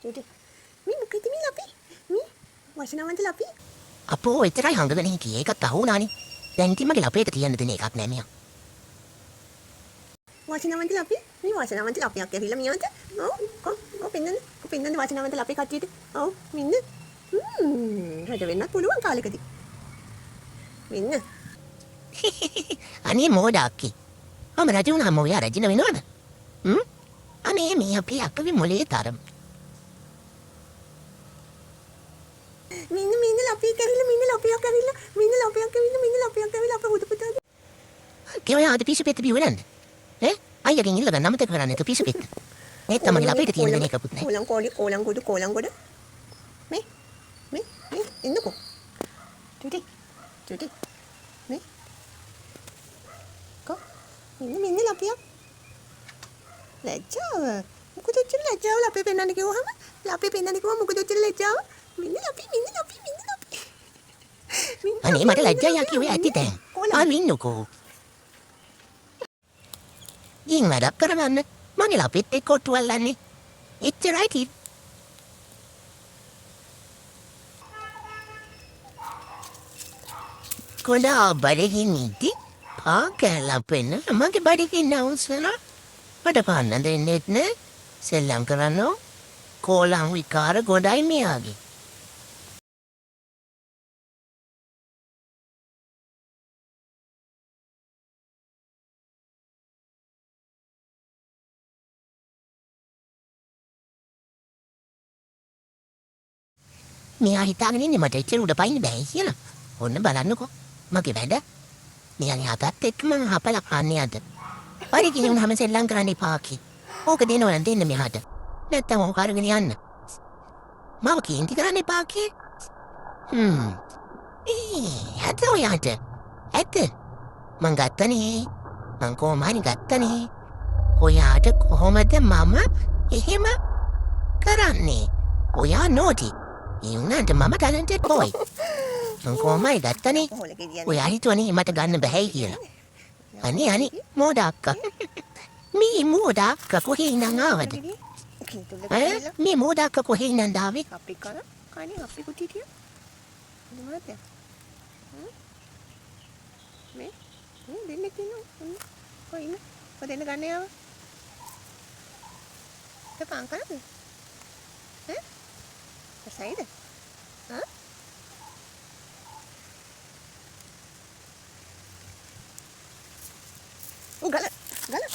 චූටි මේ මොකද මේ ලපි මේ වචනවන්ත ලපි අපෝ එතරයි හංගගෙන හිටියේ ඒකත් අහුණානේ. දැන් ඉතින් මගේ ලපේට තියන්න දෙන එකක් නෑ මෙයා. වචනවන්ත ලපි මේ වචනවන්ත ලපියක් ඇවිල්ලා මියන්ත ඔව් පෙන්නන්න වචනවන්ත ලපි කට්ටියට ඔව් මින්න රජ වෙන්නත් පුළුවන් කාලෙකදී මින්න අනේ මොඩාක්කි. මම රජ වුණාම ඔයා රජින වෙනවද? අනේ මේ අපේ අක්කගේ මොලේ තරම්. මින්න ලපියක් ඇවිල්ලා අපේ හුදු පුතාගේ ඒ ඔයා අද පිස්සු පෙත්ත බිව්වේ නැන්ද? ඈ අයියගෙන් ඉල්ල ගන්න අමතක කරන්නේ නැතු පිස්සු පෙත්ත. මේ තමයි ලපේට තියෙන දෙන එකකුත් නෑ. කොලම් ගොඩ මේ ඉන්නකෝ චූටි මේ කො මින්න ලපියක් ලැජ්ජාව මොකද ඔච්චර ලැජ්ජාව ලපේ පෙන්නන්න කිව්වහම මොකද ඔච්චර ලැජ්ජාව මින්න ලපි අනේ මට ලැජ්ජා යකි ඔය ඇති දැන්. අනින්නකෝ. ගින් වැඩක් කරගන්න. මගේ ලපෙත් එක්ක කොට්ටු අල්ලන්නේ. එච්චරයි කි. කොලා බඩගින් ඉද්දි පාකැලක් වෙන්න මගේ බඩගින් අවුස්සලා මට කන්න දෙන්නෙත් නෑ. සෙල්ලම් කරන්නෝ කෝලම් විකාර ගොඩයි මෙයාගේ. මෙයා හිතාගෙන ඉන්නේ මට එච්චර උඩ පයින්න බෑ කියලා. ඔන්න බලන්නකෝ. මගේ වැඩ. මෙයාගේ හතත් එක්ක මං හපලා කන්නේ අද. පරිදි වුණාම සෙල්ලම් කරන්න එපා කි. ඕක දෙනවා නම් දෙන්න මෙහාට. නැත්තම් ඕක අරගෙන යන්න. මම කේන්ති කරන්න එපා කි. ඇත්ත ඔයාට. ඇත්ත. මං ගත්තනේ. මං කොහොමහරි ගත්තනේ. ඔයාට කොහොමද මම එහෙම කරන්නේ? ඔයා නෝටි. ඒ වුණාට මම ටැලන්ටඩ් බොයි. මං කොහොමයි ගත්තනේ. ඔයා හිතුවනේ මට ගන්න බැහැයි කියලා. අනේ මෝඩ අක්කා. මේ මෝඩ අක්කා කොහේ ඉඳන් ආවද? මේ මෝඩ අක්කා කොහේ ඉඳන් ආවේ? අපි කන්නේ අපි කුටිය. මොනවද? මේ දෙන්නේ කිනෝ. කොයින? කොහෙන්ද ගන්න යාව? තපං කරද? Sayda? Ha? Oh, galak dia.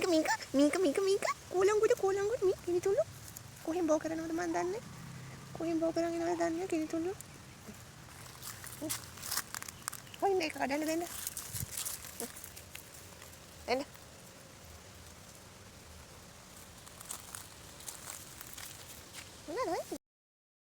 Mingka. Kulang gud. Kini tulu. Kohen bawa kerana udah mandan ni. Kohen bawa kerana ini mandan ni. Kini tulu. Kohen naik keadaan ni dah. Dah.